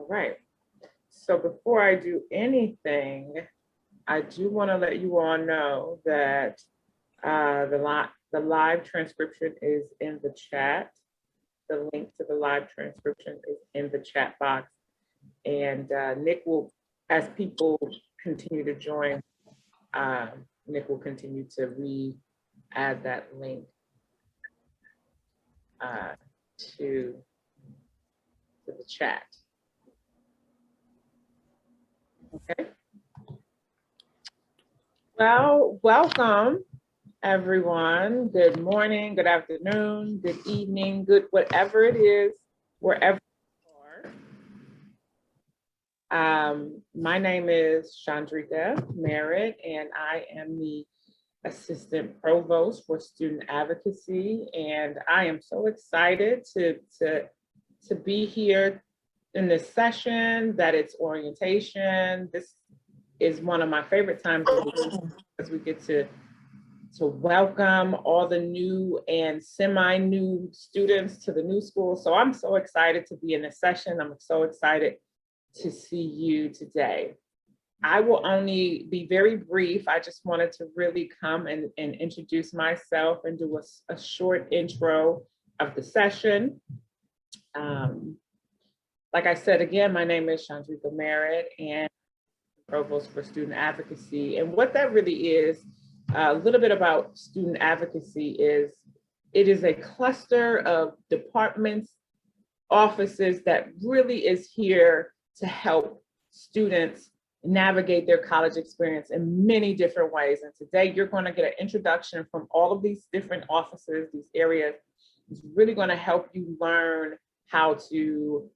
All right. So before I do anything, I do want to let you all know that the live transcription is in the chat. The link to the live transcription is in the chat box. And Nick will, as people continue to join, Nick will continue to re-add that link to the chat. Okay. Well, welcome everyone. Good morning, good afternoon, good evening, good whatever it is, wherever you are. My name is Chandrika Merritt, and I am the Assistant Provost for Student Advocacy. And I am so excited to be here in this session, that it's orientation. This is one of my favorite times because we get to welcome all the new and semi-new students to the new school. So I'm so excited to be in this session. I'm so excited to see you today. I will only be very brief. I just wanted to really come and introduce myself and do a short intro of the session. Like I said, again, my name is Chandrika Merritt and Provost for Student Advocacy. And what that really is, a little bit about student advocacy is, it is a cluster of departments, offices that really is here to help students navigate their college experience in many different ways. And today you're going to get an introduction from all of these different offices, these areas. It's really going to help you learn how to,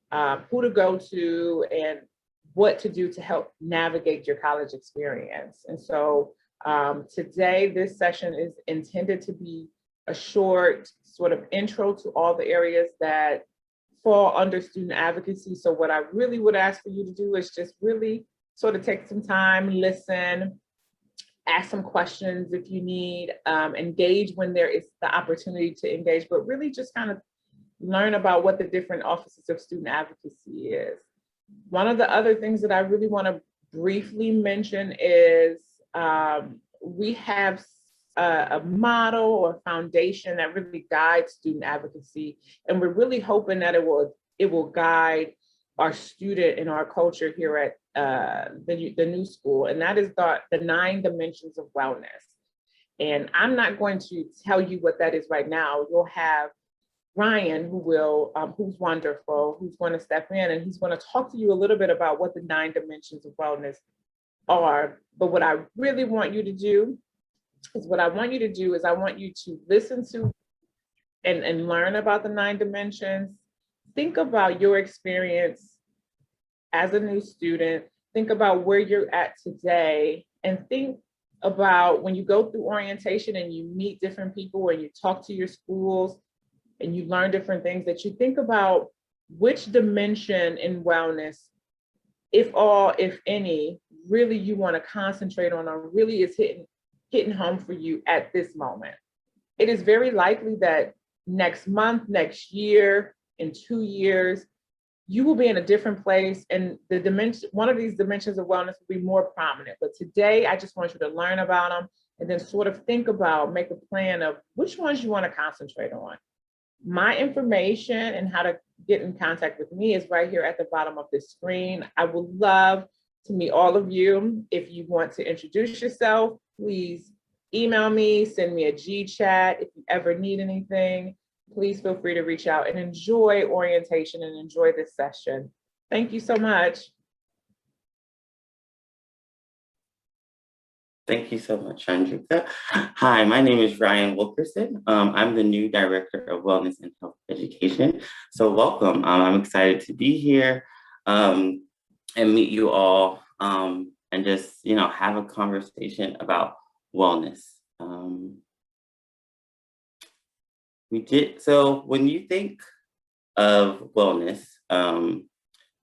who to go to and what to do to help navigate your college experience. And so today, this session is intended to be a short sort of intro to all the areas that fall under student advocacy. So what I really would ask for you to do is just really sort of take some time, listen, ask some questions if you need, engage when there is the opportunity to engage, but really just kind of learn about what the different offices of student advocacy is. One of the other things that I really want to briefly mention is we have a model or foundation that really guides student advocacy, and we're really hoping that it will guide our student and our culture here at the new school, and that is the 9 dimensions of wellness. And I'm not going to tell you what that is right now. You'll have Ryan, who's wonderful, who's going to step in, and he's going to talk to you a little bit about what the 9 dimensions of wellness are. But what I really want you to do is I want you to listen to and learn about the 9 dimensions. Think about your experience as a new student. Think about where you're at today, and think about when you go through orientation and you meet different people and you talk to your schools and you learn different things, that you think about which dimension in wellness, if all, if any, really you want to concentrate on, or really is hitting home for you at this moment. It is very likely that next month, next year, in 2 years, you will be in a different place, and the dimension, one of these dimensions of wellness will be more prominent. But today, I just want you to learn about them and then sort of think about, make a plan of which ones you want to concentrate on. My information and how to get in contact with me is right here at the bottom of the screen. I would love to meet all of you. If you want to introduce yourself, please email me, send me a G-chat. If you ever need anything, please feel free to reach out, and enjoy orientation and enjoy this session. Thank you so much. Thank you so much, Chandrika. Hi, my name is Ryan Wilkerson. I'm the new Director of Wellness and Health Education. So welcome. I'm excited to be here and meet you all and just, have a conversation about wellness. So when you think of wellness,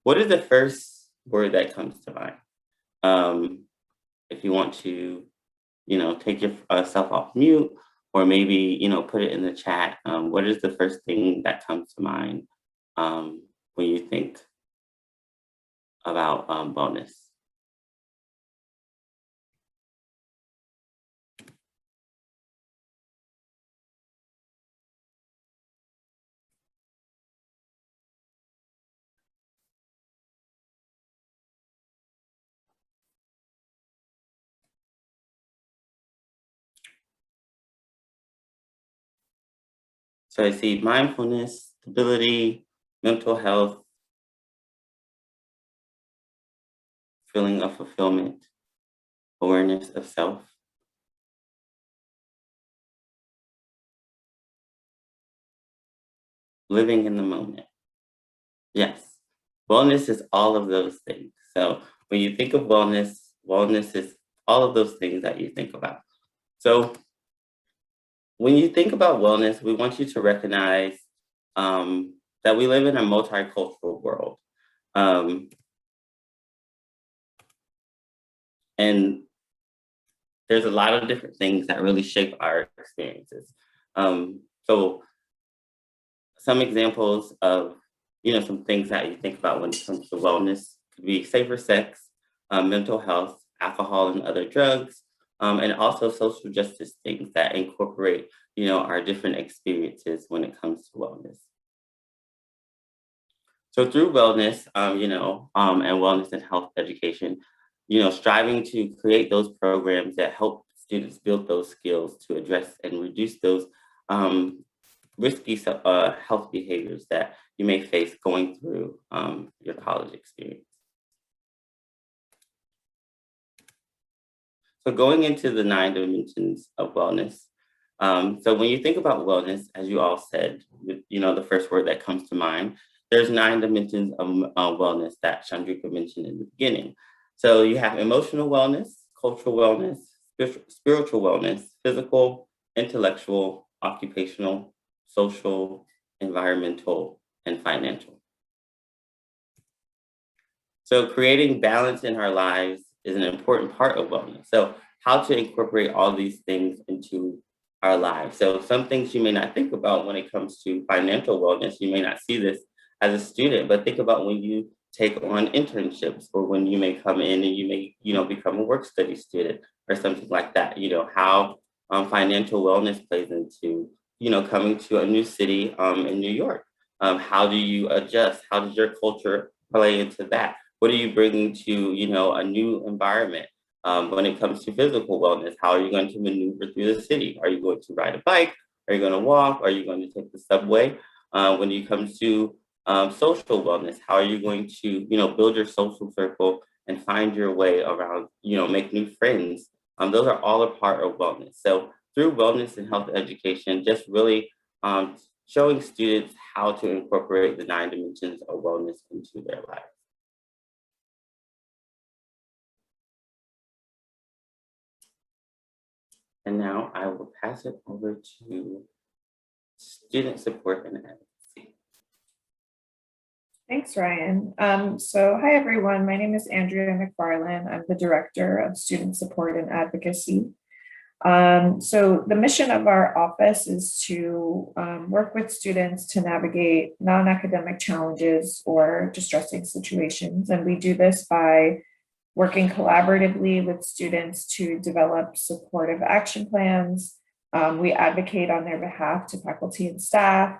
what is the first word that comes to mind? If you want to, take yourself off mute, or maybe, put it in the chat, what is the first thing that comes to mind when you think about wellness. So I see mindfulness, stability, mental health, feeling of fulfillment, awareness of self, living in the moment. Yes, wellness is all of those things. So when you think of wellness, wellness is all of those things that you think about. So when you think about wellness, we want you to recognize that we live in a multicultural world. And there's a lot of different things that really shape our experiences. So some examples of, some things that you think about when it comes to wellness could be safer sex, mental health, alcohol and other drugs, and also social justice things that incorporate, our different experiences when it comes to wellness. So through wellness, and wellness and health education, striving to create those programs that help students build those skills to address and reduce those risky health behaviors that you may face going through your college experience. So going into the 9 dimensions of wellness. So when you think about wellness, as you all said, the first word that comes to mind, there's 9 dimensions of wellness that Chandrika mentioned in the beginning. So you have emotional wellness, cultural wellness, spiritual wellness, physical, intellectual, occupational, social, environmental, and financial. So creating balance in our lives is an important part of wellness. So how to incorporate all these things into our lives. So some things you may not think about when it comes to financial wellness, you may not see this as a student, but think about when you take on internships or when you may come in and you may, become a work study student or something like that, how financial wellness plays into, coming to a new city in New York. How do you adjust? How does your culture play into that? What are you bringing to, a new environment? When it comes to physical wellness, how are you going to maneuver through the city? Are you going to ride a bike? Are you going to walk? Are you going to take the subway? When it comes to social wellness, how are you going to, build your social circle and find your way around, make new friends? Those are all a part of wellness. So through wellness and health education, just really showing students how to incorporate the 9 dimensions of wellness into their lives. And now I will pass it over to student support and advocacy. Thanks, Ryan. So hi, everyone. My name is Andrea McFarland. I'm the Director of Student Support and Advocacy. So the mission of our office is to work with students to navigate non-academic challenges or distressing situations. And we do this by working collaboratively with students to develop supportive action plans. We advocate on their behalf to faculty and staff,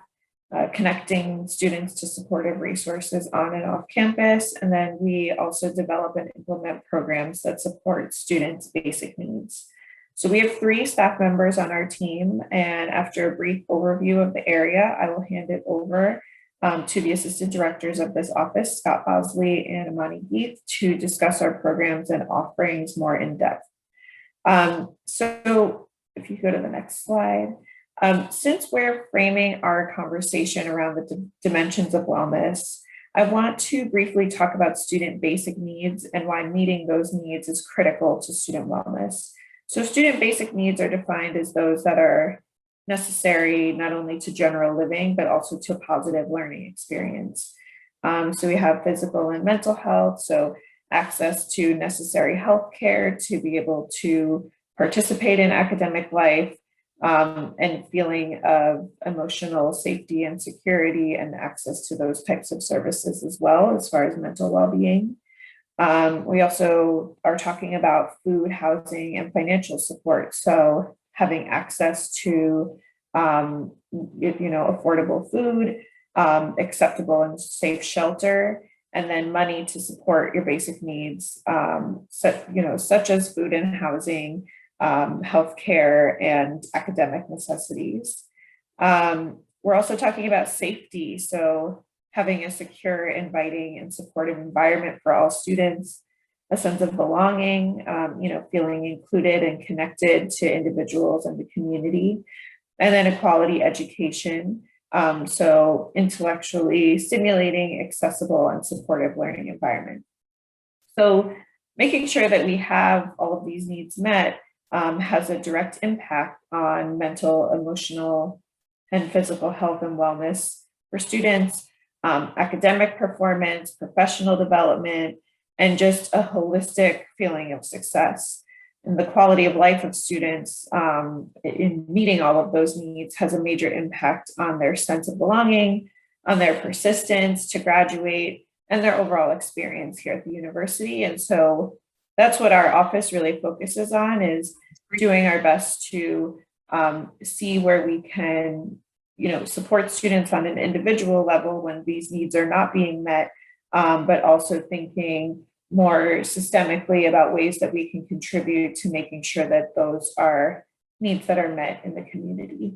connecting students to supportive resources on and off campus. And then we also develop and implement programs that support students' basic needs. So we have 3 staff members on our team, and after a brief overview of the area, I will hand it over to the assistant directors of this office, Scott Bosley and Amani Heath, to discuss our programs and offerings more in depth. So if you go to the next slide, since we're framing our conversation around the dimensions of wellness, I want to briefly talk about student basic needs and why meeting those needs is critical to student wellness. So student basic needs are defined as those that are necessary not only to general living, but also to a positive learning experience. So we have physical and mental health, so access to necessary health care to be able to participate in academic life, and feeling of emotional safety and security and access to those types of services as well as far as mental well-being. We also are talking about food, housing, and financial support. So having access to, affordable food, acceptable and safe shelter, and then money to support your basic needs, such as food and housing, healthcare, and academic necessities. We're also talking about safety. So having a secure, inviting, and supportive environment for all students, a sense of belonging, feeling included and connected to individuals and the community, and then a quality education. So intellectually stimulating, accessible, and supportive learning environment. So making sure that we have all of these needs met has a direct impact on mental, emotional, and physical health and wellness for students, academic performance, professional development, and just a holistic feeling of success. And the quality of life of students in meeting all of those needs has a major impact on their sense of belonging, on their persistence to graduate, and their overall experience here at the university. And so that's what our office really focuses on, is doing our best to see where we can support students on an individual level when these needs are not being met, but also thinking more systemically about ways that we can contribute to making sure that those are needs that are met in the community.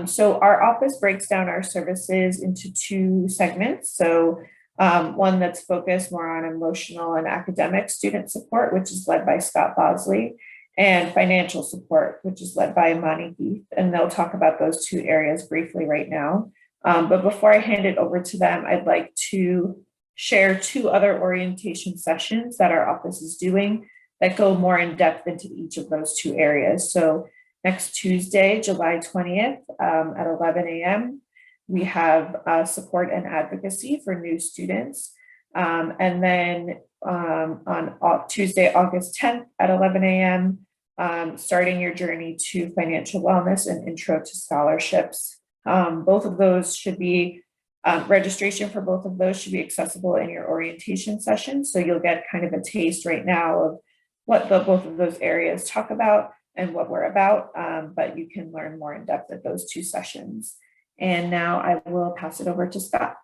So our office breaks down our services into two segments. So one that's focused more on emotional and academic student support, which is led by Scott Bosley, and financial support, which is led by Imani Heath. And they'll talk about those two areas briefly right now. But before I hand it over to them, I'd like to share two other orientation sessions that our office is doing that go more in depth into each of those two areas. So next Tuesday, July 20th at 11 a.m., we have support and advocacy for new students. And then on Tuesday, August 10th at 11 a.m., starting your journey to financial wellness and intro to scholarships. Both of those should be, registration for both of those should be accessible in your orientation session. So you'll get kind of a taste right now of what both of those areas talk about and what we're about, but you can learn more in depth at those two sessions. And now I will pass it over to Scott.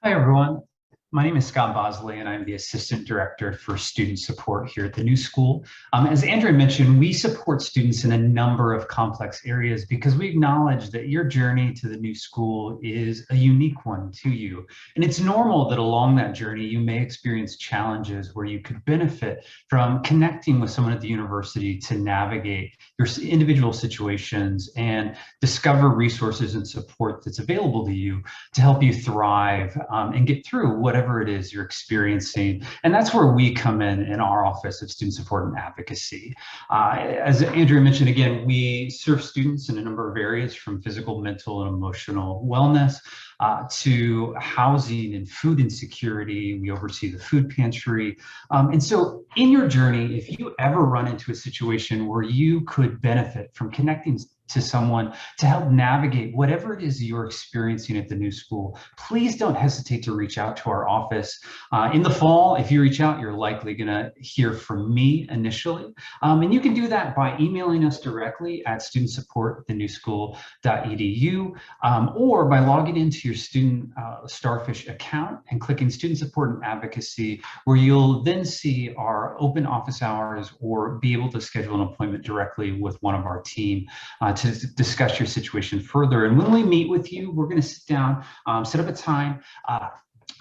Hi, everyone. My name is Scott Bosley, and I'm the Assistant Director for Student Support here at the New School. As Andrea mentioned, we support students in a number of complex areas because we acknowledge that your journey to the new school is a unique one to you. And it's normal that along that journey, you may experience challenges where you could benefit from connecting with someone at the university to navigate your individual situations and discover resources and support that's available to you to help you thrive and get through whatever it is you're experiencing. And that's where we come in our Office of Student Support and Advocacy. As Andrea mentioned, again, we serve students in a number of areas, from physical, mental, and emotional wellness to housing and food insecurity. We oversee the food pantry. And so in your journey, if you ever run into a situation where you could benefit from connecting to someone to help navigate whatever it is you're experiencing at the new school, please don't hesitate to reach out to our office. In the fall, if you reach out, you're likely going to hear from me initially. And you can do that by emailing us directly at studentsupport@thenewschool.edu, or by logging into your student Starfish account and clicking Student Support and Advocacy, where you'll then see our open office hours or be able to schedule an appointment directly with one of our team to discuss your situation further. And when we meet with you, we're going to sit down, set up a time,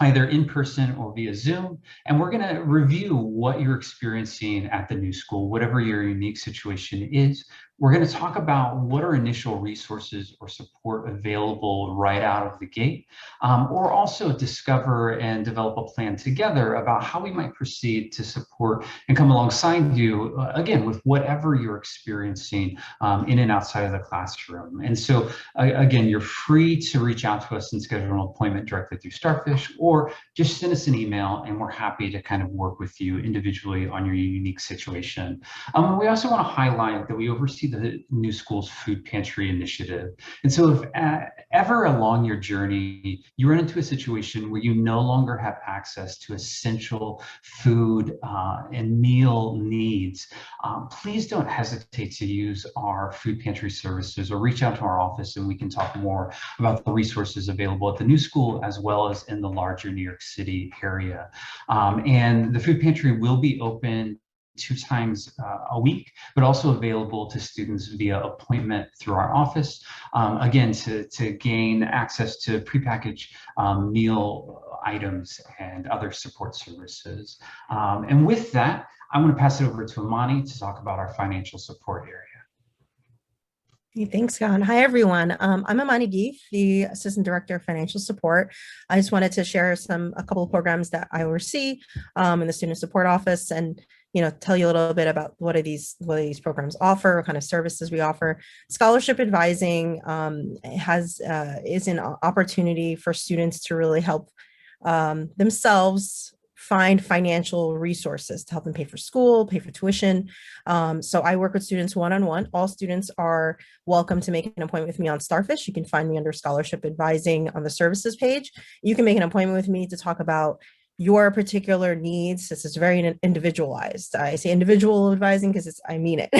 either in person or via Zoom, and we're going to review what you're experiencing at the new school, whatever your unique situation is. We're going to talk about what are initial resources or support available right out of the gate, or also discover and develop a plan together about how we might proceed to support and come alongside you, again, with whatever you're experiencing in and outside of the classroom. And so, again, you're free to reach out to us and schedule an appointment directly through Starfish, or just send us an email, and we're happy to kind of work with you individually on your unique situation. We also want to highlight that we oversee to the new school's food pantry initiative. And so if ever along your journey, you run into a situation where you no longer have access to essential food and meal needs, please don't hesitate to use our food pantry services or reach out to our office and we can talk more about the resources available at the new school as well as in the larger New York City area. And the food pantry will be open 2 times a week, but also available to students via appointment through our office. Again, to gain access to prepackaged meal items and other support services. And with that, I'm going to pass it over to Amani to talk about our financial support area. Thanks, John. Hi, everyone. I'm Amani Geef, the Assistant Director of Financial Support. I just wanted to share a couple of programs that I oversee in the Student Support Office, and tell you a little bit about what these programs offer, what kind of services we offer. Scholarship advising is an opportunity for students to really help themselves find financial resources to help them pay for school, pay for tuition. So I work with students one-on-one. All students are welcome to make an appointment with me on Starfish. You can find me under Scholarship Advising on the services page. You can make an appointment with me to talk about your particular needs. This is very individualized. I say individual advising because I mean it.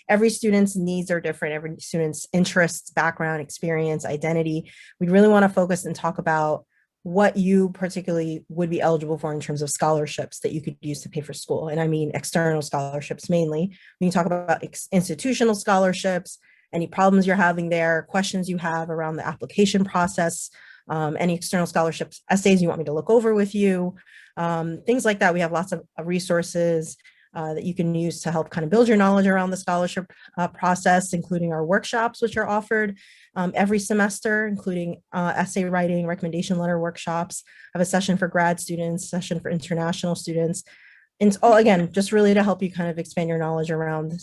Every student's needs are different. Every student's interests, background, experience, identity. We really want to focus and talk about what you particularly would be eligible for in terms of scholarships that you could use to pay for school. And I mean external scholarships mainly. We can talk about institutional scholarships, any problems you're having there, questions you have around the application process, any external scholarships, essays you want me to look over with you, things like that. We have lots of resources that you can use to help kind of build your knowledge around the scholarship process, including our workshops, which are offered every semester, including essay writing, recommendation letter workshops. I have a session for grad students, session for international students. And it's all, again, just really to help you kind of expand your knowledge around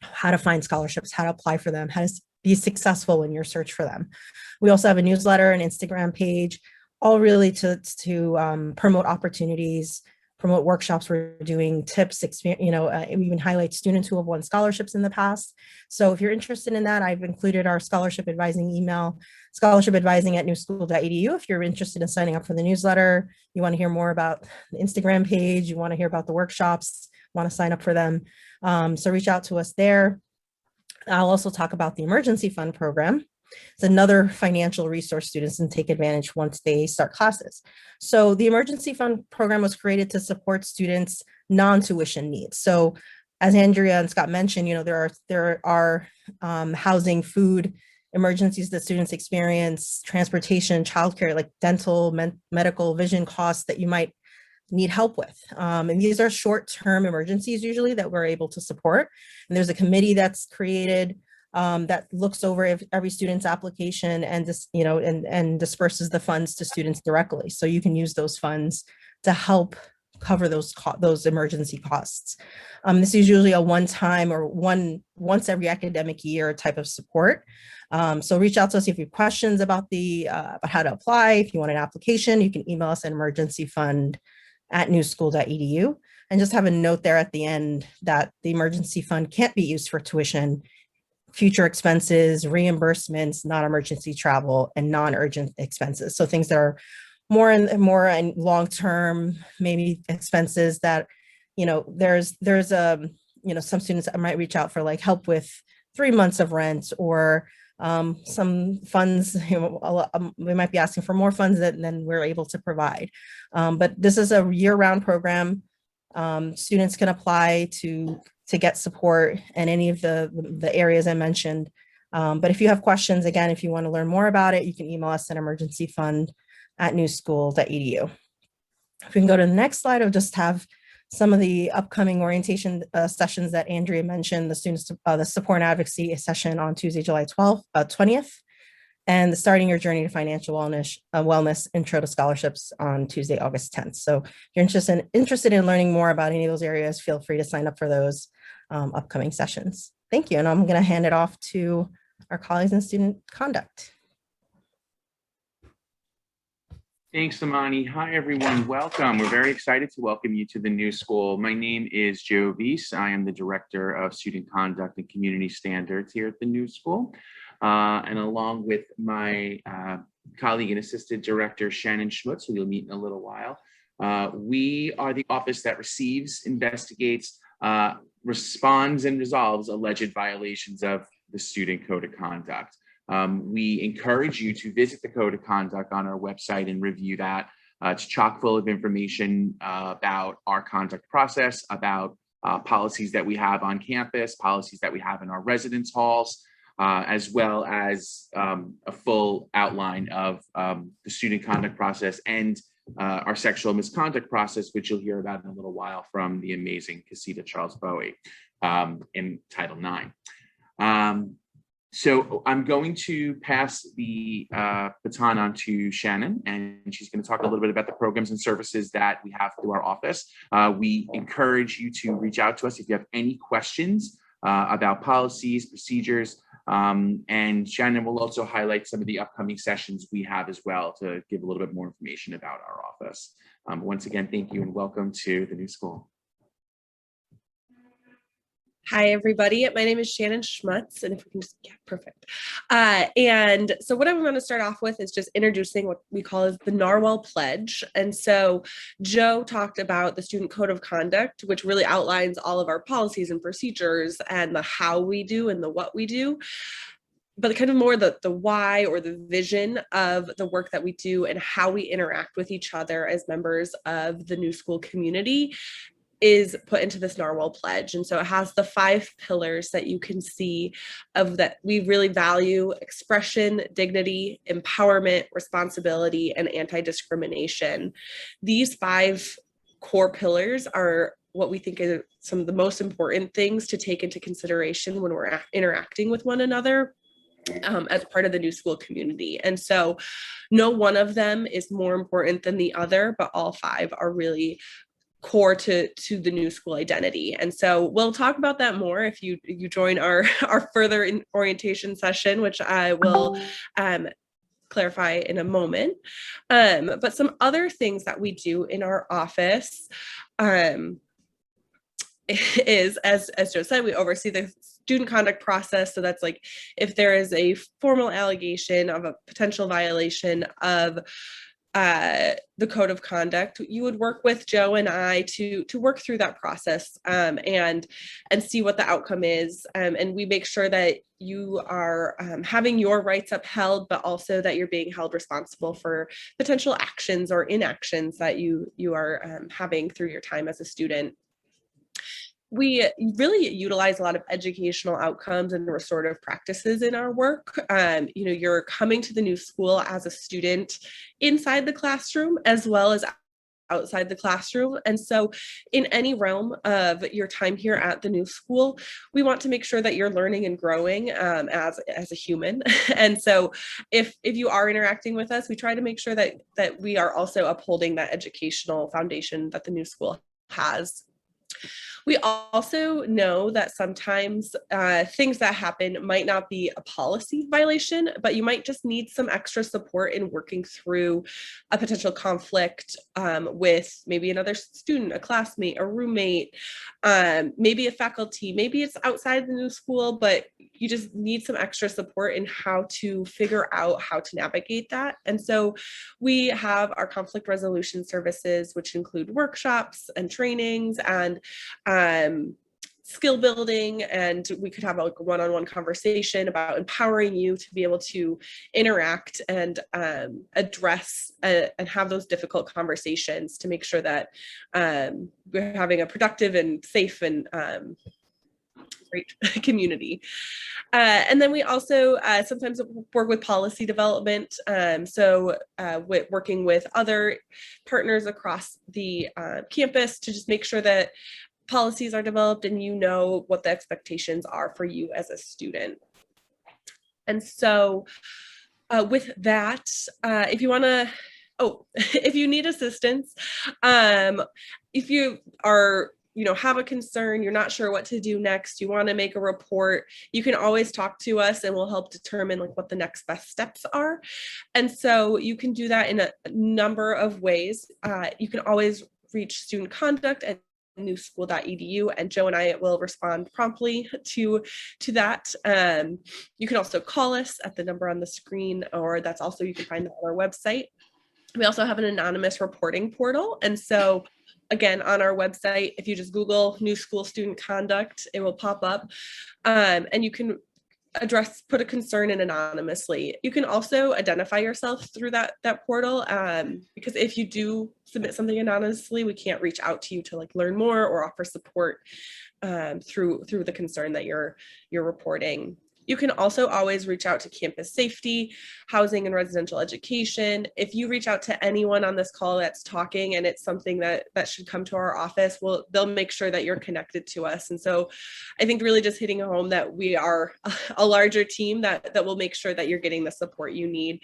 how to find scholarships, how to apply for them, how to be successful in your search for them. We also have a newsletter and Instagram page, all really to promote opportunities, promote workshops we're doing, tips, we even highlight students who have won scholarships in the past. So if you're interested in that, I've included our scholarship advising email, scholarship@newschool.edu. If you're interested in signing up for the newsletter, you want to hear more about the Instagram page, you want to hear about the workshops, want to sign up for them. So reach out to us there. I'll also talk about the emergency fund program. It's another financial resource students can take advantage once they start classes. So the emergency fund program was created to support students' non-tuition needs. So as Andrea and Scott mentioned, there are housing, food emergencies that students experience, transportation, childcare, like dental, medical, vision costs that you might need help with. And these are short-term emergencies usually that we're able to support. And there's a committee that's created that looks over every student's application and and disperses the funds to students directly. So you can use those funds to help cover those emergency costs. This is usually a one-time or once every academic year type of support. So reach out to us if you have questions about about how to apply. If you want an application, you can email us at emergencyfund@newschool.edu, and just have a note there at the end that the emergency fund can't be used for tuition, future expenses, reimbursements, non-emergency travel, and non-urgent expenses. So things that are more and long-term, maybe expenses that, there's some students that might reach out for like help with 3 months of rent, or some funds, we might be asking for more funds than we're able to provide. But this is a year-round program. Students can apply to get support in any of the areas I mentioned. But if you have questions, again, if you want to learn more about it, you can email us at emergencyfund@newschool.edu. If we can go to the next slide, I'll just have some of the upcoming orientation sessions that Andrea mentioned, the support and advocacy session on Tuesday, July 20th, and the Starting Your Journey to Financial Wellness Intro to Scholarships on Tuesday, August 10th. So if you're interested in learning more about any of those areas, feel free to sign up for those upcoming sessions. Thank you. And I'm going to hand it off to our colleagues in student conduct. Thanks, Amani. Hi, everyone. Welcome. We're very excited to welcome you to the new school. My name is Joe Weiss. I am the Director of Student Conduct and Community Standards here at the new school. And along with my colleague and Assistant Director, Shannon Schmutz, who you'll meet in a little while, we are the office that receives, investigates, responds, and resolves alleged violations of the Student Code of Conduct. We encourage you to visit the Code of Conduct on our website and review that. It's chock full of information about our conduct process, about policies that we have on campus, policies that we have in our residence halls, as well as a full outline of the student conduct process and our sexual misconduct process, which you'll hear about in a little while from the amazing Casita Charles Bowie in Title IX. So I'm going to pass the baton on to Shannon, and she's going to talk a little bit about the programs and services that we have through our office. We encourage you to reach out to us if you have any questions about policies, procedures, and Shannon will also highlight some of the upcoming sessions we have as well to give a little bit more information about our office. Once again, thank you and welcome to the new school. Hi, everybody. My name is Shannon Schmutz, and if we can just, yeah, perfect. And so what I'm going to start off with is just introducing what we call as the Narwhal Pledge. And so Joe talked about the Student Code of Conduct, which really outlines all of our policies and procedures and the how we do and the what we do. But kind of more the why or the vision of the work that we do and how we interact with each other as members of the new school community is put into this Narwhal Pledge. And so it has the 5 pillars that you can see of that we really value: expression, dignity, empowerment, responsibility, and anti-discrimination. These 5 core pillars are what we think are some of the most important things to take into consideration when we're interacting with one another as part of the new school community. And so no one of them is more important than the other, but all 5 are really core to the new school identity. And so we'll talk about that more if you join our further orientation session, which I will clarify in a moment. But some other things that we do in our office is, as Joe said, we oversee the student conduct process. So that's like if there is a formal allegation of a potential violation of the code of conduct, you would work with Joe and I to work through that process and see what the outcome is. And we make sure that you are having your rights upheld, but also that you're being held responsible for potential actions or inactions that you are having through your time as a student. We really utilize a lot of educational outcomes and restorative practices in our work. You're coming to the new school as a student inside the classroom as well as outside the classroom. And so in any realm of your time here at the new school, we want to make sure that you're learning and growing as a human. And so if you are interacting with us, we try to make sure that we are also upholding that educational foundation that the new school has. We also know that sometimes things that happen might not be a policy violation, but you might just need some extra support in working through a potential conflict with maybe another student, a classmate, a roommate, maybe a faculty, maybe it's outside the new school, but you just need some extra support in how to figure out how to navigate that. And so we have our conflict resolution services, which include workshops and trainings and skill building, and we could have a one-on-one conversation about empowering you to be able to interact and address and have those difficult conversations to make sure that we're having a productive and safe and great community. And then we also sometimes work with policy development. With working with other partners across the campus to just make sure that policies are developed and you know what the expectations are for you as a student. And so with that, if you want to, if you need assistance, if you are have a concern, you're not sure what to do next, you want to make a report, you can always talk to us and we'll help determine like what the next best steps are. And so you can do that in a number of ways. You can always reach student conduct at newschool.edu, and Joe and I will respond promptly to that. You can also call us at the number on the screen, or that's also, you can find that on our website. We also have an anonymous reporting portal. And so again, on our website, if you just Google New School Student Conduct, it will pop up, and you can put a concern in anonymously. You can also identify yourself through that portal, because if you do submit something anonymously, we can't reach out to you to like learn more or offer support through the concern that you're reporting. You can also always reach out to campus safety, housing and residential education. If you reach out to anyone on this call that's talking and it's something that should come to our office, they'll make sure that you're connected to us. And so I think really just hitting home that we are a larger team that will make sure that you're getting the support you need.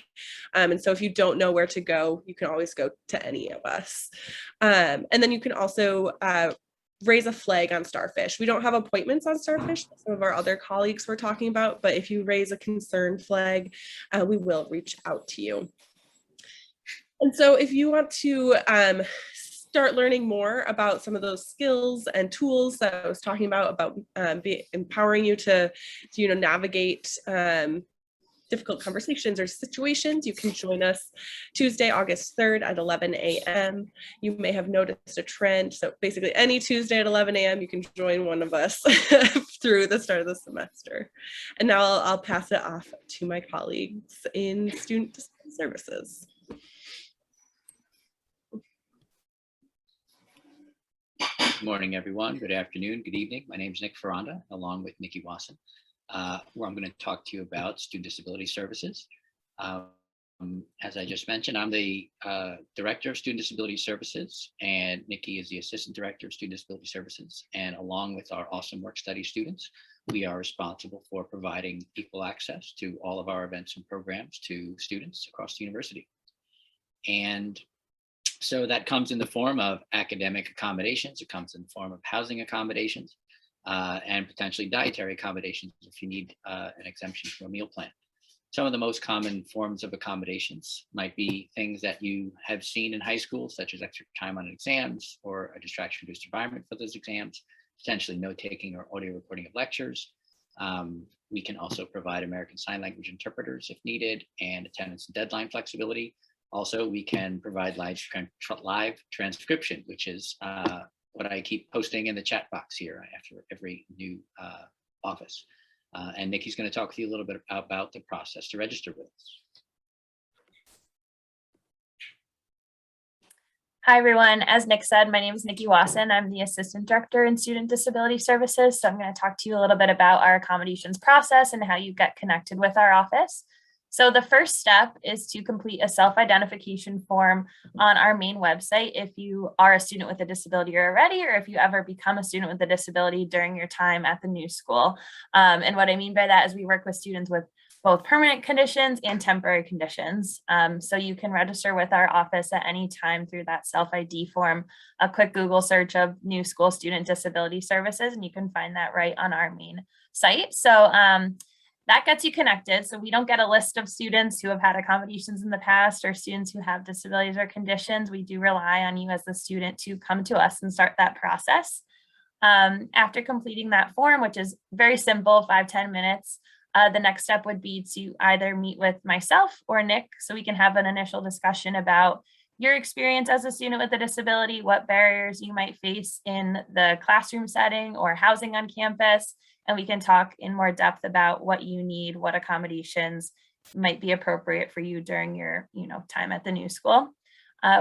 And so if you don't know where to go, you can always go to any of us. And then you can also raise a flag on Starfish. We don't have appointments on Starfish, some of our other colleagues were talking about, but if you raise a concern flag, we will reach out to you. And so if you want to start learning more about some of those skills and tools that I was talking about empowering you to navigate difficult conversations or situations, you can join us Tuesday, August 3rd at 11 a.m. You may have noticed a trend. So basically any Tuesday at 11 a.m. you can join one of us through the start of the semester. And now I'll pass it off to my colleagues in Student Services. Good morning, everyone. Good afternoon, good evening. My name is Nick Ferranda, along with Nikki Wasson, where I'm going to talk to you about student disability services. As I just mentioned, I'm the Director of Student Disability Services, and Nikki is the Assistant Director of Student Disability Services. And along with our awesome work study students, we are responsible for providing equal access to all of our events and programs to students across the university. And so that comes in the form of academic accommodations, it comes in the form of housing accommodations, and potentially dietary accommodations if you need an exemption from a meal plan. Some of the most common forms of accommodations might be things that you have seen in high school, such as extra time on exams or a distraction-reduced environment for those exams, potentially note-taking or audio recording of lectures. We can also provide American Sign Language interpreters if needed, and attendance and deadline flexibility. Also, we can provide live transcription, which is what I keep posting in the chat box here after every new office. And Nikki's going to talk to you a little bit about the process to register with us. Hi, everyone. As Nick said, my name is Nikki Wasson. I'm the Assistant Director in Student Disability Services. So I'm going to talk to you a little bit about our accommodations process and how you get connected with our office. So the first step is to complete a self-identification form on our main website if you are a student with a disability already, or if you ever become a student with a disability during your time at the new school. And what I mean by that is we work with students with both permanent conditions and temporary conditions. So you can register with our office at any time through that self-ID form, a quick Google search of New School Student Disability Services, and you can find that right on our main site. So that gets you connected. So we don't get a list of students who have had accommodations in the past or students who have disabilities or conditions. We do rely on you as the student to come to us and start that process. After completing that form, which is very simple, 5-10 minutes, the next step would be to either meet with myself or Nick so we can have an initial discussion about your experience as a student with a disability, what barriers you might face in the classroom setting or housing on campus. And we can talk in more depth about what you need, what accommodations might be appropriate for you during your time at the new school.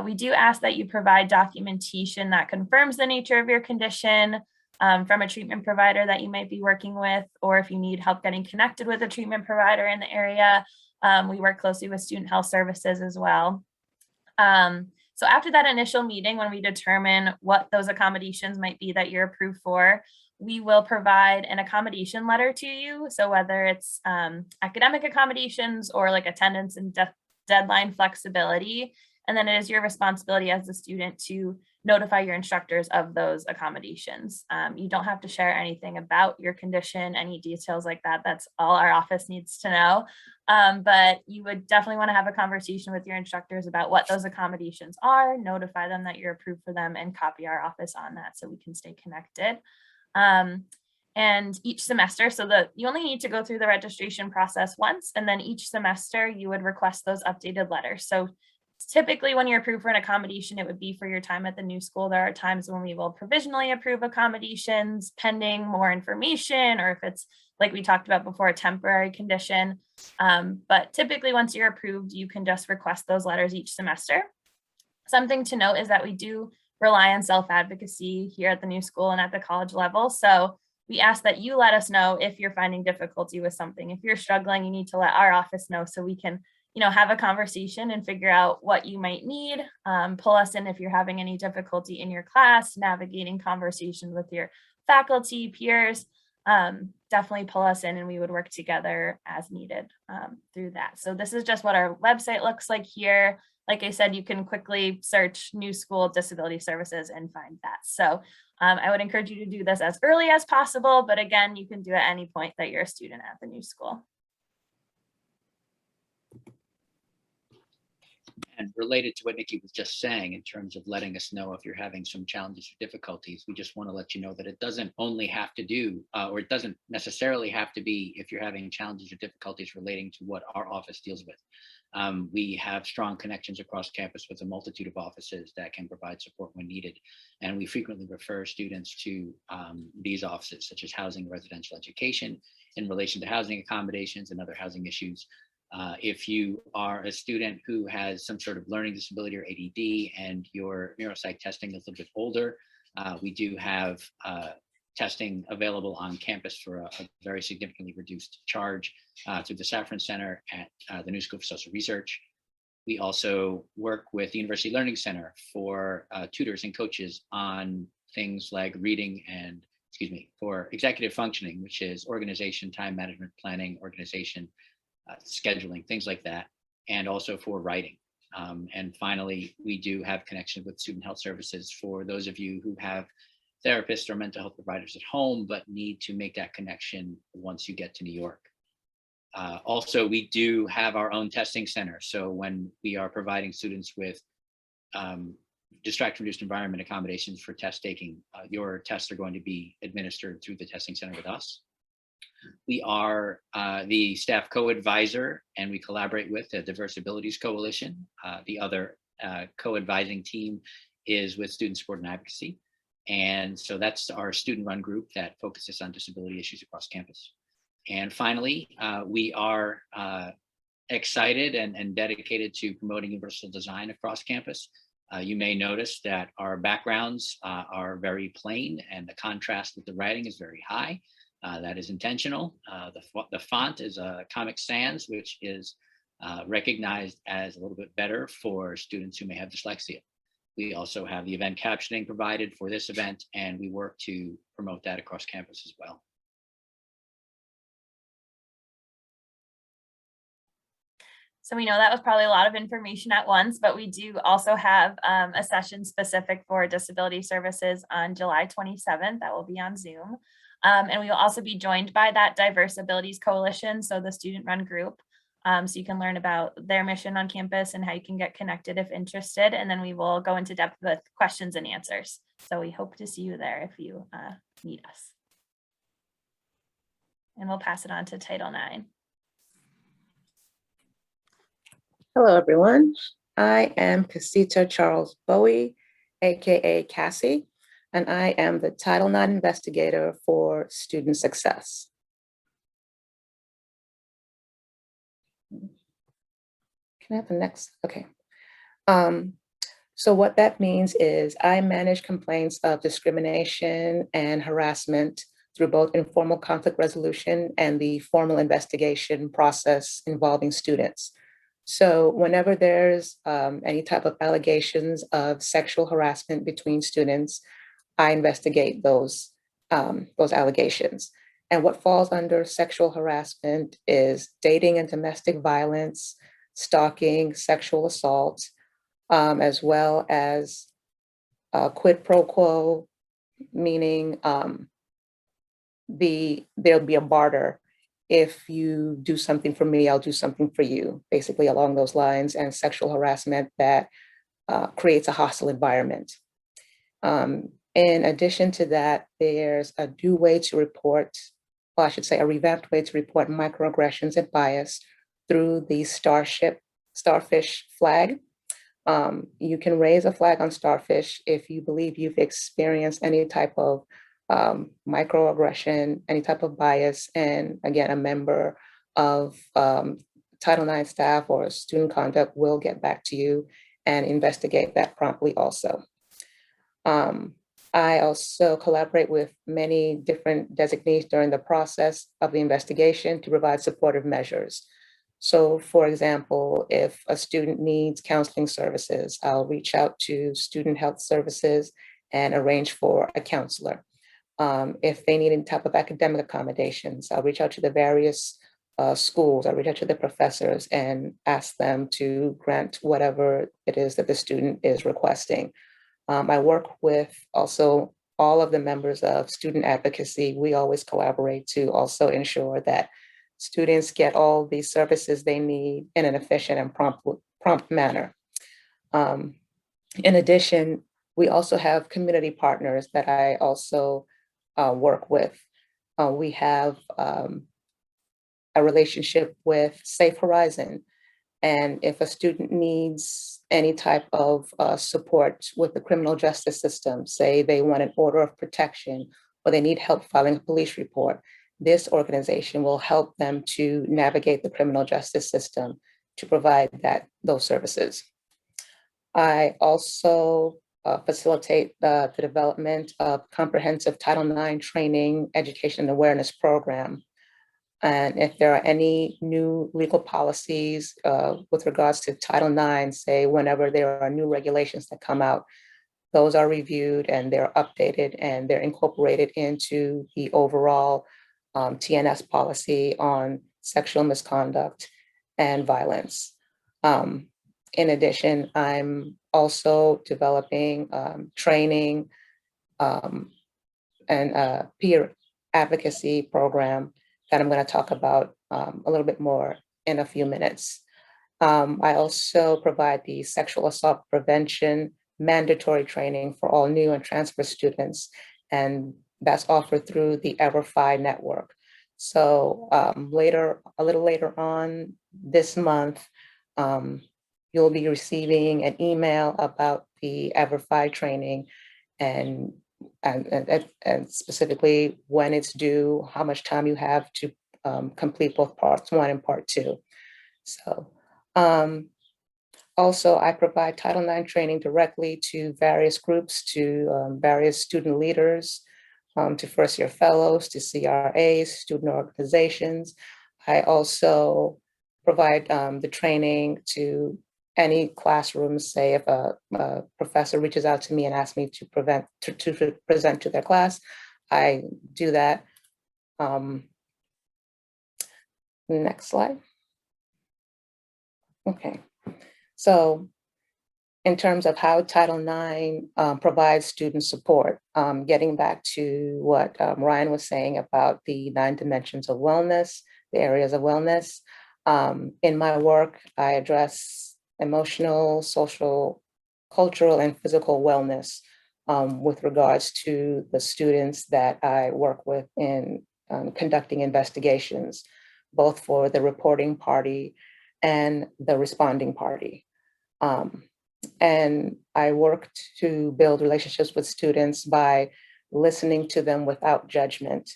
We do ask that you provide documentation that confirms the nature of your condition from a treatment provider that you might be working with, or if you need help getting connected with a treatment provider in the area. We work closely with Student Health Services as well. So after that initial meeting, when we determine what those accommodations might be that you're approved for, we will provide an accommodation letter to you. So whether it's academic accommodations or like attendance and deadline flexibility, And then it is your responsibility as a student to notify your instructors of those accommodations. You don't have to share anything about your condition, any details like that. That's all our office needs to know. But you would definitely want to have a conversation with your instructors about what those accommodations are, notify them that you're approved for them, and copy our office on that so we can stay connected. And each semester, so that you only need to go through the registration process once, and then each semester you would request those updated letters. So typically when you're approved for an accommodation, it would be for your time at the new school. There are times when we will provisionally approve accommodations pending more information, or if it's like we talked about before, a temporary condition. But typically once you're approved, you can just request those letters each semester. Something to note is that we do rely on self-advocacy here at the new school and at the college level. So we ask that you let us know if you're finding difficulty with something. If you're struggling, you need to let our office know so we can, have a conversation and figure out what you might need. Pull us in if you're having any difficulty in your class, navigating conversations with your faculty, peers. Definitely pull us in and we would work together as needed through that. So this is just what our website looks like here. Like I said, you can quickly search New School Disability Services and find that. So I would encourage you to do this as early as possible, but again, you can do at any point that you're a student at the new school. And related to what Nikki was just saying, in terms of letting us know if you're having some challenges or difficulties, we just want to let you know that it doesn't only have to do, or it doesn't necessarily have to be if you're having challenges or difficulties relating to what our office deals with. We have strong connections across campus with a multitude of offices that can provide support when needed. And we frequently refer students to these offices, such as housing, residential education, in relation to housing accommodations and other housing issues. If you are a student who has some sort of learning disability or ADD and your neuropsych testing is a little bit older, we do have testing available on campus for a very significantly reduced charge through the Safran Center at the New School for Social Research. We also work with the University Learning Center for tutors and coaches on things like reading and, for executive functioning, which is organization, time management, planning, organization, scheduling, things like that, and also for writing. And finally, we do have connection with Student Health Services for those of you who have therapists or mental health providers at home, but need to make that connection once you get to New York. Also, we do have our own testing center. So when we are providing students with distraction-reduced environment accommodations for test taking, your tests are going to be administered through the testing center with us. We are the staff co-advisor, and we collaborate with the Diverse Abilities Coalition. The other co-advising team is with Student Support and Advocacy. And so that's our student-run group that focuses on disability issues across campus. And finally, we are excited and dedicated to promoting universal design across campus. You may notice that our backgrounds are very plain and the contrast with the writing is very high. That is intentional. The font is Comic Sans, which is recognized as a little bit better for students who may have dyslexia. We also have the event captioning provided for this event, and we work to promote that across campus as well. So we know that was probably a lot of information at once, but we do also have a session specific for disability services on July 27th. That will be on Zoom. And we will also be joined by that Diverse Abilities Coalition, so the student-run group. So you can learn about their mission on campus and how you can get connected if interested. And then we will go into depth with questions and answers. So we hope to see you there if you need us. And we'll pass it on to Title IX. Hello, everyone. I am Casita Charles Bowie, AKA Cassie, and I am the Title IX investigator for student success. Can I have the next? Okay. So what that means is I manage complaints of discrimination and harassment through both informal conflict resolution and the formal investigation process involving students. So whenever there's any type of allegations of sexual harassment between students, I investigate those allegations. And what falls under sexual harassment is dating and domestic violence, stalking, sexual assault, as well as quid pro quo, meaning there'll be a barter. If you do something for me, I'll do something for you, basically along those lines, and sexual harassment that creates a hostile environment. In addition to that, there's a new way to report, well, I should say a revamped way to report microaggressions and bias through the starfish flag. You can raise a flag on starfish if you believe you've experienced any type of microaggression, any type of bias, and again, a member of Title IX staff or student conduct will get back to you and investigate that promptly also. I also collaborate with many different designees during the process of the investigation to provide supportive measures. So for example, if a student needs counseling services, I'll reach out to Student Health Services and arrange for a counselor. If they need any type of academic accommodations, I'll reach out to the various schools, I'll reach out to the professors and ask them to grant whatever it is that the student is requesting. I work with also all of the members of student advocacy. We always collaborate to also ensure that students get all the services they need in an efficient and prompt manner. In addition, we also have community partners that I also work with. We have a relationship with Safe Horizon. And if a student needs any type of support with the criminal justice system, say they want an order of protection or they need help filing a police report, this organization will help them to navigate the criminal justice system to provide those services. I also facilitate the development of comprehensive Title IX training, education, and awareness program. And if there are any new legal policies with regards to Title IX, say whenever there are new regulations that come out, those are reviewed and they're updated and they're incorporated into the overall TNS policy on sexual misconduct and violence. In addition, I'm also developing training and a peer advocacy program that I'm going to talk about a little bit more in a few minutes. I also provide the sexual assault prevention mandatory training for all new and transfer students, and that's offered through the EverFi network. So a little later on this month, you'll be receiving an email about the EverFi training and specifically when it's due, how much time you have to complete both parts 1 and part 2. So also I provide Title IX training directly to various groups, to various student leaders, to first year fellows, to CRAs, student organizations. I also provide the training to any classrooms. Say if a professor reaches out to me and asks me to present to their class, I do that. Next slide. Okay, so in terms of how Title IX provides student support, getting back to what Ryan was saying about the 9 dimensions of wellness, the areas of wellness. In my work, I address emotional, social, cultural, and physical wellness with regards to the students that I work with in conducting investigations, both for the reporting party and the responding party. And I work to build relationships with students by listening to them without judgment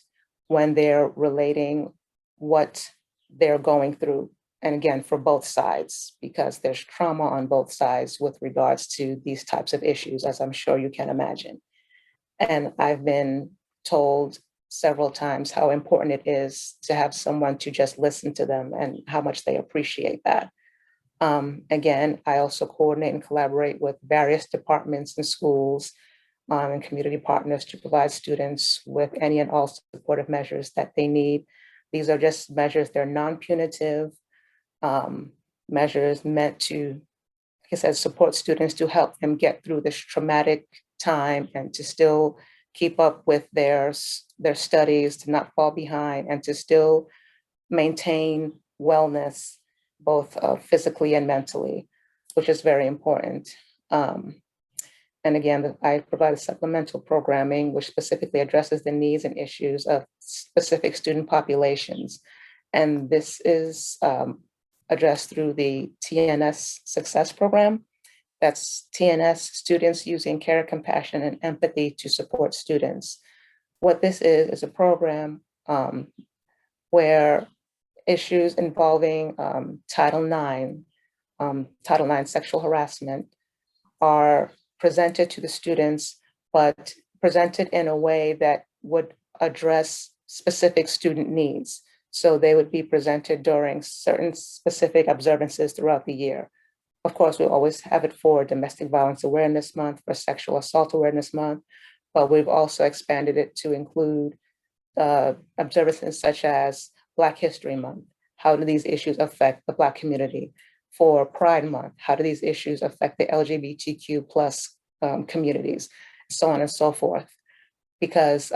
when they're relating what they're going through. And again, for both sides, because there's trauma on both sides with regards to these types of issues, as I'm sure you can imagine. And I've been told several times how important it is to have someone to just listen to them and how much they appreciate that. Again, I also coordinate and collaborate with various departments and schools and community partners to provide students with any and all supportive measures that they need. These are just measures, they're non-punitive measures meant to like I said, support students to help them get through this traumatic time and to still keep up with their studies, to not fall behind, and to still maintain wellness, both physically and mentally, which is very important. And again, I provide supplemental programming, which specifically addresses the needs and issues of specific student populations. And this is addressed through the TNS Success Program. That's TNS, Students Using Care, Compassion, and Empathy to Support Students. What this is a program where issues involving Title IX sexual harassment are presented to the students, but presented in a way that would address specific student needs. So they would be presented during certain specific observances throughout the year. Of course, we always have it for Domestic Violence Awareness Month, for Sexual Assault Awareness Month, but we've also expanded it to include observances such as Black History Month. How do these issues affect the Black community? For Pride Month, how do these issues affect the LGBTQ plus communities, so on and so forth? Because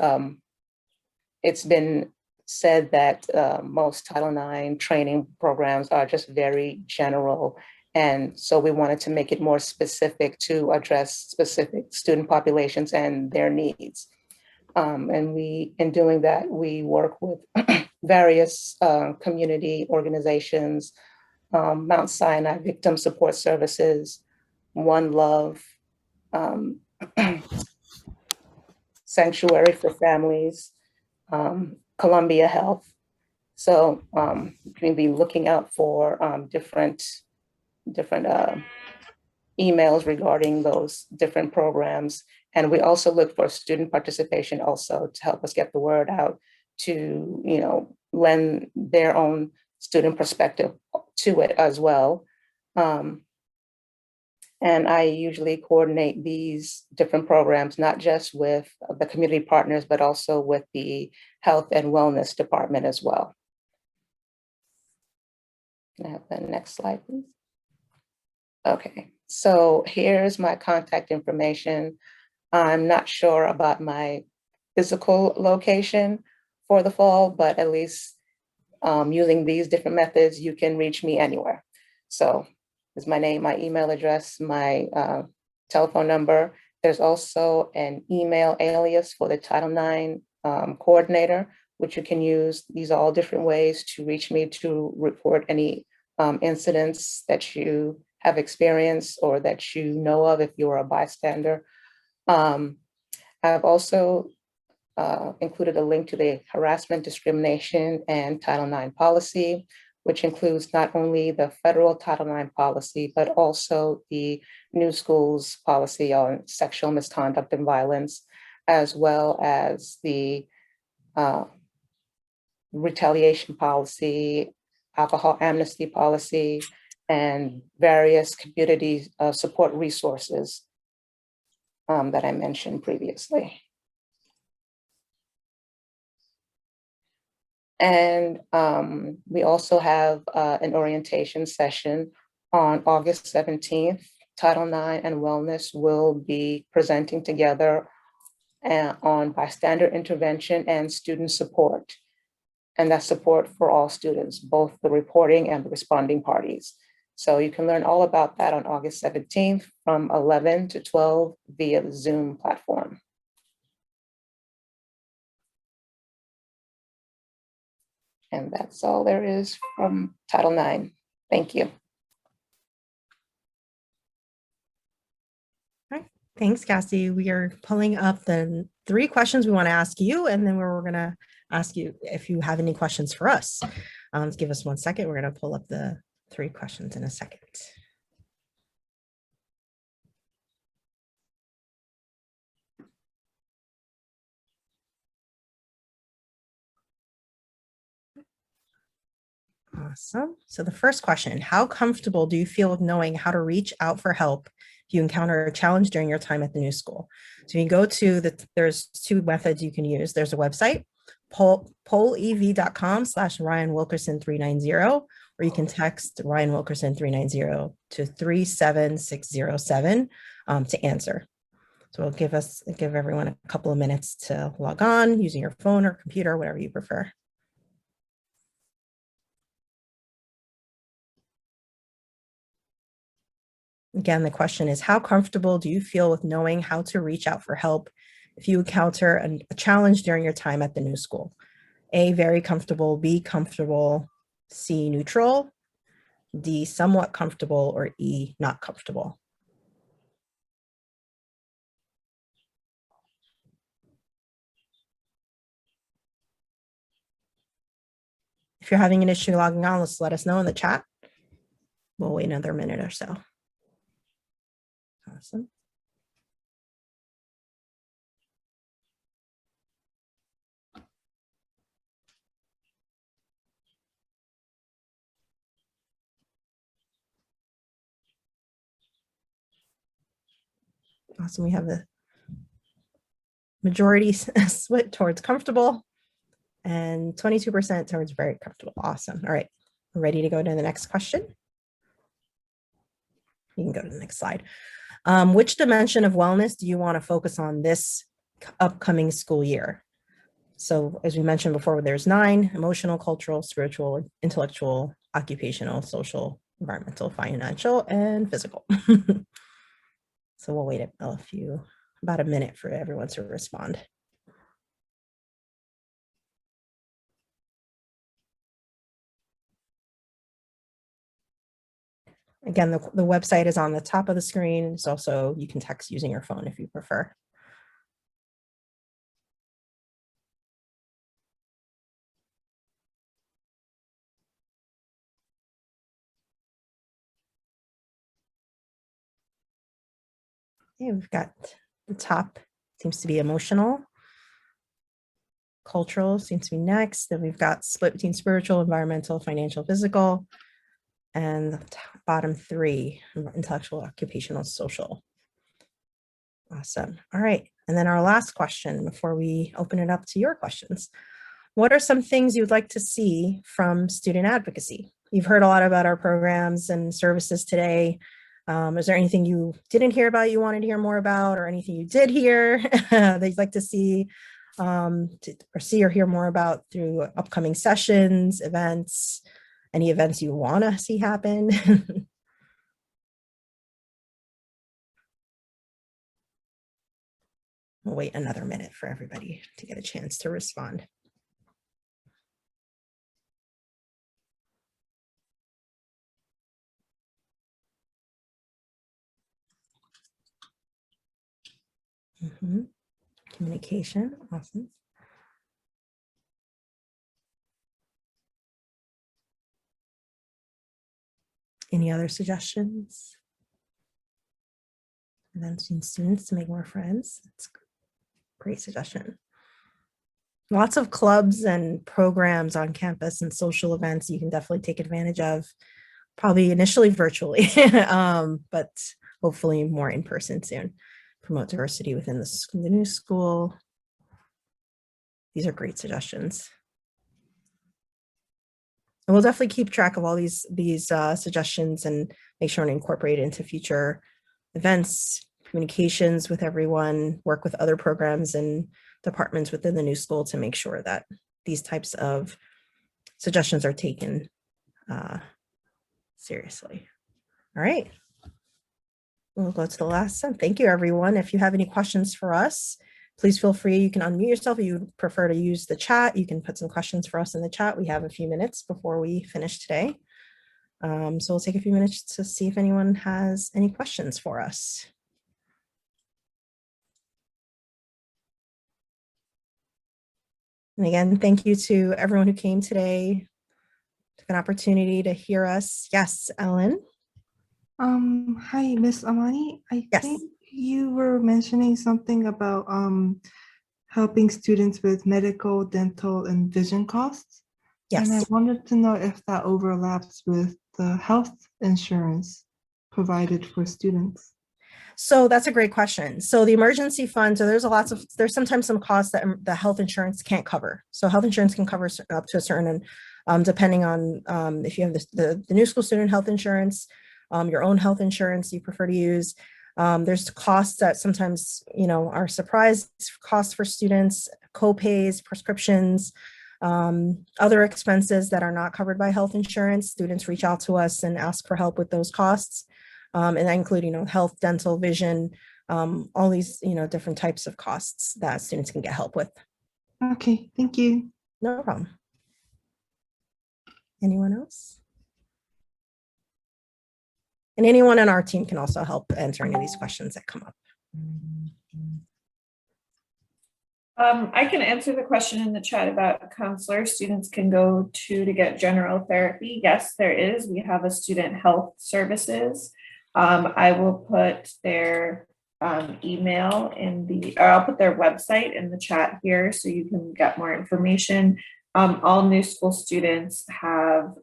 it's been said that most Title IX training programs are just very general. And so we wanted to make it more specific to address specific student populations and their needs. And in doing that, we work with various community organizations, Mount Sinai Victim Support Services, One Love, Sanctuary for Families, Columbia Health. So you can be looking out for different emails regarding those different programs. And we also look for student participation also to help us get the word out, to lend their own student perspective to it as well. And I usually coordinate these different programs, not just with the community partners, but also with the health and wellness department as well. Can I have the next slide, please? Okay, so here's my contact information. I'm not sure about my physical location for the fall, but at least using these different methods, you can reach me anywhere. So is my name, my email address, my telephone number. There's also an email alias for the Title IX coordinator, which you can use. These are all different ways to reach me to report any incidents that you have experienced or that you know of if you're a bystander. I've also included a link to the harassment, discrimination, and Title IX policy, which includes not only the federal Title IX policy, but also the new schools policy on sexual misconduct and violence, as well as the retaliation policy, alcohol amnesty policy, and various community support resources that I mentioned previously. And we also have an orientation session on August 17th. Title IX and Wellness will be presenting together on bystander intervention and student support. And that's support for all students, both the reporting and the responding parties. So you can learn all about that on August 17th from 11 to 12 via the Zoom platform. And that's all there is from Title IX. Thank you. All right, thanks, Cassie. We are pulling up the 3 questions we want to ask you, and then we're going to ask you if you have any questions for us. Give us 1 second. We're going to pull up the 3 questions in a second. Awesome. So the first question, how comfortable do you feel with knowing how to reach out for help if you encounter a challenge during your time at the new school? So you go to there's 2 methods you can use. There's a website, pollev.com/Ryan Wilkerson 390, or or you can text Ryan Wilkerson 390 to 37607 to answer. So it'll give everyone a couple of minutes to log on using your phone or computer, whatever you prefer. Again, the question is, how comfortable do you feel with knowing how to reach out for help if you encounter a challenge during your time at the new school? A, very comfortable, B, comfortable, C, neutral, D, somewhat comfortable, or E, not comfortable. If you're having an issue logging on, let us know in the chat. We'll wait another minute or so. Awesome. Awesome. We have the majority split towards comfortable and 22% towards very comfortable. Awesome. All right. We're ready to go to the next question. You can go to the next slide. Which dimension of wellness do you want to focus on this upcoming school year? So as we mentioned before, there's 9: emotional, cultural, spiritual, intellectual, occupational, social, environmental, financial, and physical. So we'll wait about a minute for everyone to respond. Again, the website is on the top of the screen. It's also, you can text using your phone if you prefer. Okay, we've got the top seems to be emotional. Cultural seems to be next. Then we've got split between spiritual, environmental, financial, physical. And the bottom 3, intellectual, occupational, social. Awesome. All right. And then our last question before we open it up to your questions. What are some things you would like to see from student advocacy? You've heard a lot about our programs and services today. Is there anything you didn't hear about, you wanted to hear more about, or anything you did hear that you'd like to see or hear more about through upcoming sessions, events, any events you want to see happen? We'll wait another minute for everybody to get a chance to respond. Communication, awesome. Any other suggestions? Events and students to make more friends. That's a great suggestion. Lots of clubs and programs on campus and social events you can definitely take advantage of, probably initially virtually, but hopefully more in person soon. Promote diversity within the new school. These are great suggestions. And we'll definitely keep track of all these suggestions and make sure to incorporate it into future events, communications with everyone, work with other programs and departments within the new school to make sure that these types of suggestions are taken seriously. All right. We'll go to the last one. Thank you, everyone. If you have any questions for us, please feel free. You can unmute yourself. If you prefer to use the chat, you can put some questions for us in the chat. We have a few minutes before we finish today. So we'll take a few minutes to see if anyone has any questions for us. And again, thank you to everyone who came today, took an opportunity to hear us. Yes, Ellen. Hi, Miss Amani. I Yes. think you were mentioning something about helping students with medical, dental, and vision costs. Yes. And I wanted to know if that overlaps with the health insurance provided for students. So that's a great question. So the emergency fund, so there's sometimes some costs that the health insurance can't cover. So health insurance can cover up to a certain depending on if you have the new school student health insurance, your own health insurance you prefer to use. There's costs that sometimes, are surprise costs for students, co-pays, prescriptions, other expenses that are not covered by health insurance. Students reach out to us and ask for help with those costs. And that include, health, dental, vision, all these, different types of costs that students can get help with. Okay, thank you. No problem. Anyone else? And anyone on our team can also help answer any of these questions that come up. I can answer the question in the chat about a counselor students can go to get general therapy. Yes, there is. We have a student health services. I will put their email or I'll put their website in the chat here so you can get more information. All new school students have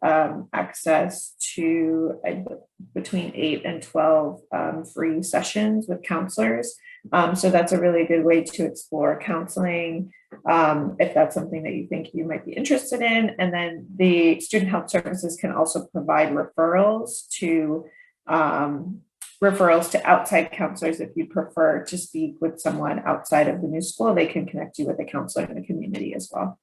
access to between 8 and 12 free sessions with counselors. So that's a really good way to explore counseling if that's something that you think you might be interested in. And then the student health services can also provide referrals to outside counselors. If you prefer to speak with someone outside of the new school, they can connect you with a counselor in the community as well.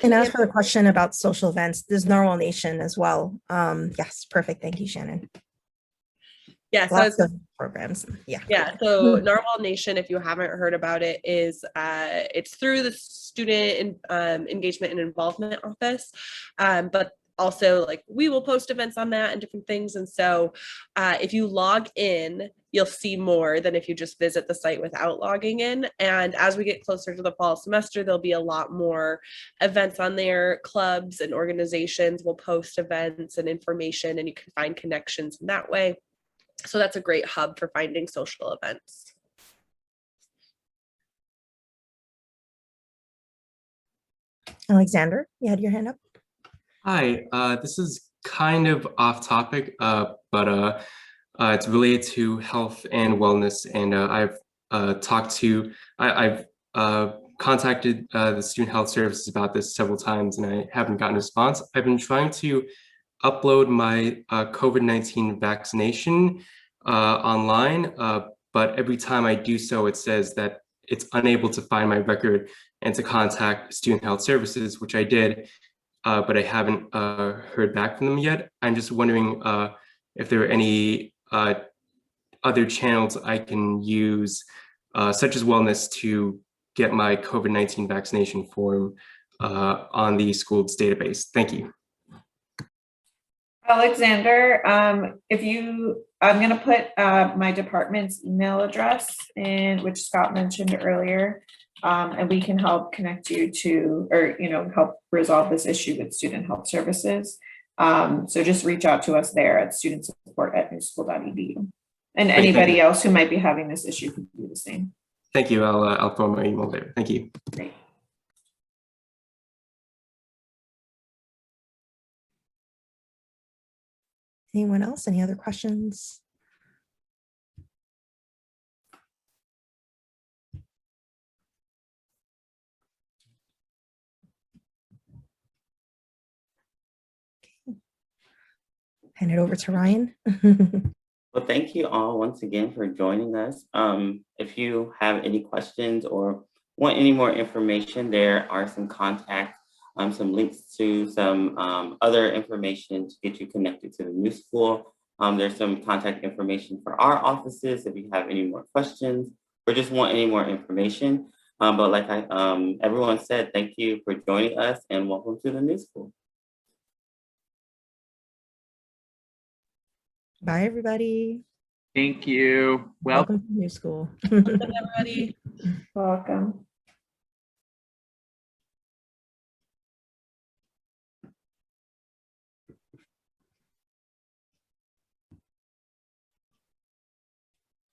And as for the question about social events, there's Narwhal Nation as well. Yes, perfect. Thank you, Shannon. Yeah, so lots of programs. Yeah, so Narwhal Nation, if you haven't heard about it, is it's through the Student Engagement and Involvement Office, but also like we will post events on that and different things. And so if you log in, you'll see more than if you just visit the site without logging in. And as we get closer to the fall semester, there'll be a lot more events on there. Clubs and organizations will post events and information, and you can find connections in that way. So that's a great hub for finding social events. Alexander, you had your hand up. Hi, this is kind of off topic, but it's related to health and wellness. And I've contacted the student health services about this several times, and I haven't gotten a response. I've been trying to upload my COVID-19 vaccination online, but every time I do so, it says that it's unable to find my record and to contact student health services, which I did, but I haven't heard back from them yet. I'm just wondering if there are any other channels I can use, such as wellness, to get my COVID-19 vaccination form on the school's database. Thank you. Alexander, I'm going to put my department's email address in, which Scott mentioned earlier, and we can help connect you to, or help resolve this issue with student health services. So just reach out to us there at studentsupport@newschool.edu. And anybody else who might be having this issue can do the same. Thank you. I'll throw my email there. Thank you. Great. Anyone else? Any other questions? Okay. Hand it over to Ryan. Well, thank you all once again for joining us. If you have any questions or want any more information, there are some contacts, some links to some other information to get you connected to the new school. There's some contact information for our offices if you have any more questions or just want any more information. But like everyone said, thank you for joining us and welcome to the new school. Bye, everybody. Thank you. Welcome to the new school. Welcome, everybody. Welcome.